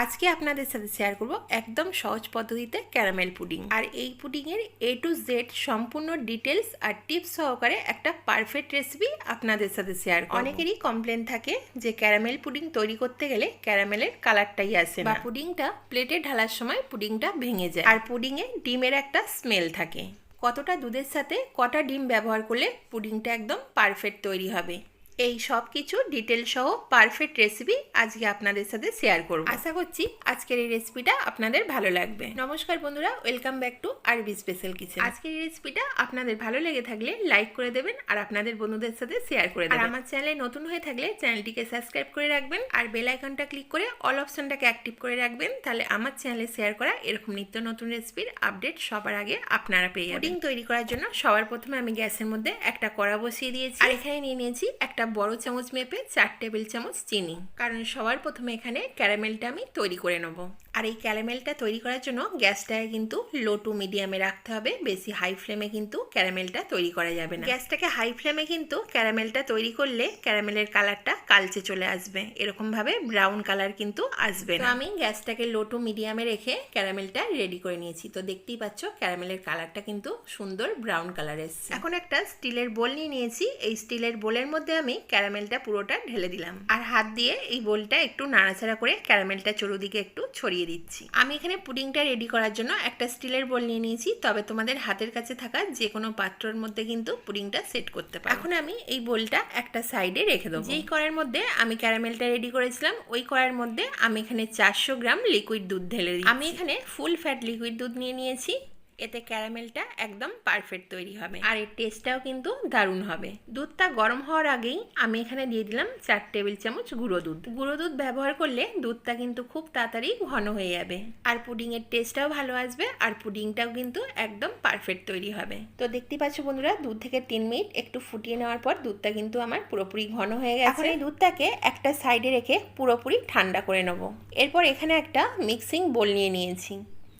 আজকে আপনাদের সাথে শেয়ার করব একদম সহজ পদ্ধতিতে ক্যারামেল পুডিং। আর এই পুডিংয়ের A to Z সম্পূর্ণ ডিটেলস আর টিপস সহকারে একটা পারফেক্ট রেসিপি আপনাদের সাথে শেয়ার করব। অনেকেরই কমপ্লেন থাকে যে ক্যারামেল পুডিং তৈরি করতে গেলে ক্যারামেলের কালারটাই আসে না, বা পুডিংটা প্লেটে ঢালার সময় পুডিংটা ভেঙে যায়, আর পুডিংয়ে ডিমের একটা স্মেল থাকে। কতটা দুধের সাথে কটা ডিম ব্যবহার করলে পুডিংটা একদম পারফেক্ট তৈরি হবে, এই সব কিছু ডিটেল সহ পারফেক্ট রেসিপি আজকে আপনাদের সাথে শেয়ার করব। আশা করছি আজকের এই রেসিপিটা আপনাদের ভালো লাগবে। নমস্কার বন্ধুরা, ওয়েলকাম ব্যাক টু আরবি স্পেশাল কিচেন। আজকের এই রেসিপিটা আপনাদের ভালো লেগে থাকলে লাইক করে দেবেন আর আপনাদের বন্ধুদের সাথে শেয়ার করে দেবেন। আর আমার চ্যানেলে নতুন হয়ে থাকলে চ্যানেলটিকে সাবস্ক্রাইব করে রাখবেন আর বেল আইকনটা ক্লিক করে অল অপশনটাকে অ্যাক্টিভ করে রাখবেন। তাহলে আমার চ্যানেলে শেয়ার করা এরকম নিত্য নতুন রেসিপির আপডেট সবার আগে আপনারা পেয়ে যাবেন। পুডিং তৈরি করার জন্য সবার প্রথমে আমি গ্যাসের মধ্যে একটা কড়া বসিয়ে দিয়েছি, আর এখানে নিয়ে নিয়েছি একটা বড় চামচ মেপে 4 টেবিল চামচ চিনি। কারণ সবার প্রথমে এখানে ক্যারামেলটা আমি তৈরি করে নেব। আর এই ক্যারামেলটা তৈরি করার জন্য গ্যাসটাকে কিন্তু লো টু মিডিয়ামে রাখতে হবে, বেশি হাই ফ্লেমে কিন্তু ক্যারামেলটা তৈরি করা যাবে না। গ্যাসটাকে হাই ফ্লেমে কিন্তু ক্যারামেলটা তৈরি করলে ক্যারামেলের কালারটা কালচে চলে আসবে, এরকম ভাবে ব্রাউন কালার কিন্তু আসবে না। আমি গ্যাসটাকে লো টু মিডিয়ামে রেখে ক্যারামেলটা রেডি করে নিয়েছি। তো দেখতেই পাচ্ছ ক্যারামেলের কালারটা কিন্তু সুন্দর ব্রাউন কালার এসছে। এখন একটা স্টিলের বোল নিয়ে নিয়েছি, এই স্টিলের বোলের মধ্যে আমি ক্যারামেলটা পুরোটা ঢেলে দিলাম, আর হাত দিয়ে এই বোলটা একটু নাড়াচাড়া করে ক্যারামেলটা চতুর্দিকে একটু ছড়িয়ে দিচ্ছি। আমি এখানে পুডিংটা রেডি করার জন্য একটা স্টিলের বোল নিয়ে নিয়েছি, তবে তোমাদের হাতের কাছে থাকা যে কোনো পাত্রের মধ্যে কিন্তু পুডিংটা সেট করতে পারো। এখন আমি এই বোলটা একটা সাইডে রেখে দেবো। যেই কড়াইয়ের মধ্যে আমি ক্যারামেলটা রেডি করেছিলাম ওই কড়াইয়ের মধ্যে আমি এখানে 400 গ্রাম লিকুইড দুধ ঢেলে দিই। আমি এখানে ফুল ফ্যাট লিকুইড দুধ নিয়ে নিয়েছি, এতে ক্যারামেলটা একদম পারফেক্ট তৈরি হবে আর এর টেস্টটাও কিন্তু দারুণ হবে। দুধটা গরম হওয়ার আগেই আমি এখানে দিয়ে দিলাম 4 টেবিল চামচ গুঁড়ো দুধ। গুঁড়ো দুধ ব্যবহার করলে দুধটা কিন্তু খুব তাড়াতাড়ি ঘন হয়ে যাবে আর পুডিংয়ের টেস্টটাও ভালো আসবে আর পুডিংটাও কিন্তু একদম পারফেক্ট তৈরি হবে। তো দেখতেই পাচ্ছ বন্ধুরা, 2 থেকে 3 মিনিট একটু ফুটিয়ে নেওয়ার পর দুধটা কিন্তু আমার পুরোপুরি ঘন হয়ে গেছে। এখন এই দুধটাকে একটা সাইডে রেখে পুরোপুরি ঠান্ডা করে নেব। এরপর এখানে একটা মিক্সিং বোল নিয়ে নিয়েছি,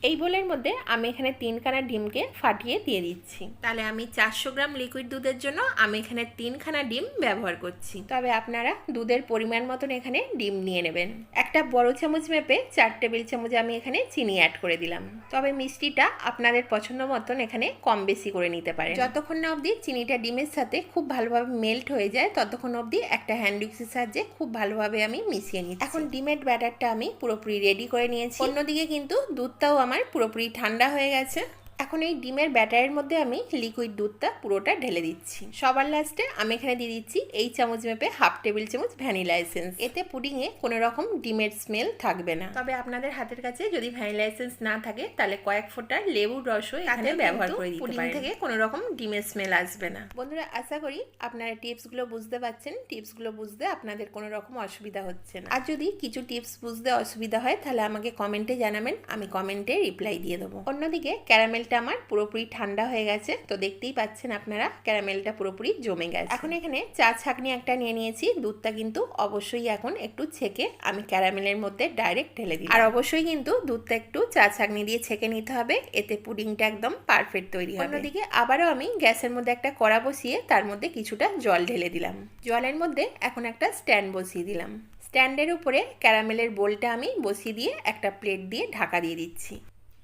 এই বোলের মধ্যে আমি এখানে 3খানা ডিমকে ফাটিয়ে দিয়ে দিচ্ছি। তাহলে আমি 400 গ্রাম লিকুইড দুধের জন্য আমি এখানে 3খানা ডিম ব্যবহার করছি, তবে আপনারা দুধের পরিমাণ মতন এখানে ডিম নিয়ে নেবেন। একটা বড় চামচ মেপে 4 টেবিল চামচ আমি এখানে চিনি অ্যাড করে দিলাম, তবে মিষ্টিটা আপনাদের পছন্দ মতন এখানে কম বেশি করে নিতে পারেন। যতক্ষণ না অবধি চিনিটা ডিমের সাথে খুব ভালোভাবে মেল্ট হয়ে যায় ততক্ষণ অবধি একটা হ্যান্ড উইক্সের সাহায্যে খুব ভালোভাবে আমি মিশিয়ে নিচ্ছি। এখন ডিমের ব্যাটারটা আমি পুরোপুরি রেডি করে নিয়েছি। অন্যদিকে কিন্তু দুধটাও আমার পুরোপুরি ঠান্ডা হয়ে গেছে। এখন এই ডিমের ব্যাটারের মধ্যে আমি লিকুইড দুধটা পুরোটা ঢেলে দিচ্ছি। সবার লাস্টে আমি এখানে দিয়ে দিচ্ছি এই চামচ মেপে 1/2 টেবিল চামচ ভ্যানিলা এসেন্স। এতে পুডিংয়ে কোনো রকম ডিমের স্মেল থাকবে না, তবে আপনাদের হাতের কাছে যদি ভ্যানিলা এসেন্স না থাকে তাহলে কয়েক ফোঁটা লেবুর রসও এখানে ব্যবহার করে দিতে পারেন। পুডিং থেকে কোনো রকম ডিমের স্মেল আসবে না। বন্ধুরা, আশা করি আপনারা টিপসগুলো বুঝতে পারছেন। টিপসগুলো বুঝতে আপনাদের কোনো রকম অসুবিধা হচ্ছে না। আর যদি কিছু টিপস বুঝতে অসুবিধা হয় তাহলে আমাকে কমেন্টে জানাবেন, আমি কমেন্টে রিপ্লাই দিয়ে দেবো। অন্যদিকে ক্যারামেলটা আমার পুরোপুরি ঠান্ডা হয়ে গেছে, তো দেখতেই পাচ্ছেন আপনারা ক্যারামেলটা পুরোপুরি জমে গেছে। এখন এখানে চা ছাঁকনি একটা নিয়ে নিয়েছি, দুধটা কিন্তু অবশ্যই এখন একটু ছেঁকে আমি ক্যারামেলের মধ্যে ডাইরেক্ট ঢেলে দিই। আর অবশ্যই কিন্তু দুধটা একটু চা ছাঁকনি দিয়ে ছেঁকে নিতে হবে, এতে পুডিংটা একদম পারফেক্ট তৈরি হবে। অন্যদিকে আবারও আমি গ্যাসের মধ্যে একটা কড়া বসিয়ে তার মধ্যে কিছুটা জল ঢেলে দিলাম। জলের মধ্যে এখন একটা স্ট্যান্ড বসিয়ে দিলাম। স্ট্যান্ডের উপরে ক্যারামেলের বোলটা আমি বসিয়ে দিয়ে একটা প্লেট দিয়ে ঢাকা দিয়ে দিচ্ছি।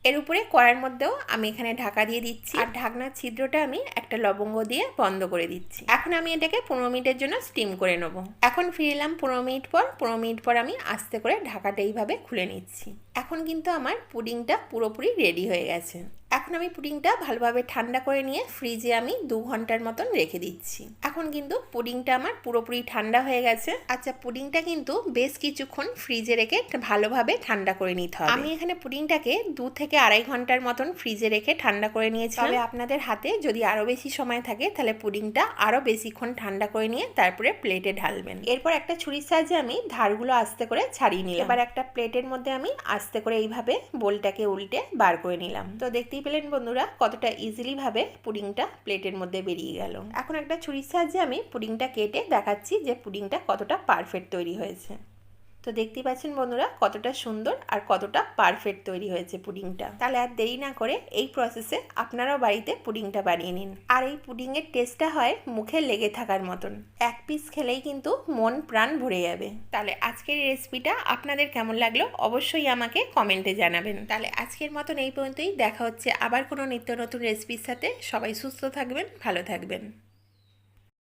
এর উপরে কড়ার মধ্যেও আমি এখানে ঢাকা দিয়ে দিচ্ছি, আর ঢাকনার ছিদ্রটা আমি একটা লবঙ্গ দিয়ে বন্ধ করে দিচ্ছি। এখন আমি এটাকে 15 মিনিটের জন্য স্টিম করে নেব। এখন ফিরে এলাম 15 মিনিট পর। 15 মিনিট পর আমি আস্তে করে ঢাকাটা এইভাবে খুলে নিচ্ছি। এখন কিন্তু আমার পুডিংটা পুরোপুরি রেডি হয়ে গেছে। এখন আমি পুডিংটা ভালোভাবে ঠান্ডা করে নিয়ে ফ্রিজে আমি 2 ঘন্টার মতন রেখে দিচ্ছি। এখন কিন্তু পুডিংটা আমার পুরোপুরি ঠান্ডা হয়ে গেছে। আচ্ছা, পুডিংটা কিন্তু বেশ কিছুক্ষণ ফ্রিজে রেখে ভালোভাবে ঠান্ডা করে নিতে হবে। আমি এখানে পুডিংটাকে 2 থেকে 2.5 ঘন্টার মতন ফ্রিজে রেখে ঠান্ডা করে নিয়েছি। তবে আপনাদের হাতে যদি আরো বেশি সময় থাকে তাহলে পুডিংটা আরো বেশিক্ষণ ঠান্ডা করে নিয়ে তারপরে প্লেটে ঢালবেন। এরপর একটা ছুরির সাহায্যে আমি ধারগুলো আস্তে করে ছাড়িয়ে নিলাম। এবার একটা প্লেটের মধ্যে আমি আস্তে করে এইভাবে বোলটাকে উল্টে বার করে নিলাম। তো দেখতেই পেলেন বন্ধুরা কতটা ইজিলি ভাবে পুডিংটা প্লেটের মধ্যে বেরিয়ে গেল। এখন একটা ছুরির সাহায্যে আমি পুডিংটা কেটে দেখাচ্ছি যে পুডিংটা কতটা পারফেক্ট তৈরি হয়েছে। তো তো দেখতেই পাচ্ছেন বন্ধুরা কতটা সুন্দর আর কতটা পারফেক্ট তৈরি হয়েছে পুডিংটা। তাহলে আর দেরি না করে এই প্রসেসে আপনারাও বাড়িতে পুডিংটা বানিয়ে নিন। আর এই পুডিংয়ের টেস্টটা হয় মুখে লেগে থাকার মতন, এক পিস খেলেই কিন্তু মন প্রাণ ভরে যাবে। তাহলে আজকের এই রেসিপিটা আপনাদের কেমন লাগলো অবশ্যই আমাকে কমেন্টে জানাবেন। তাহলে আজকের মতন এই পর্যন্তই, দেখা হচ্ছে আবার কোনো নিত্য নতুন রেসিপির সাথে। সবাই সুস্থ থাকবেন, ভালো থাকবেন।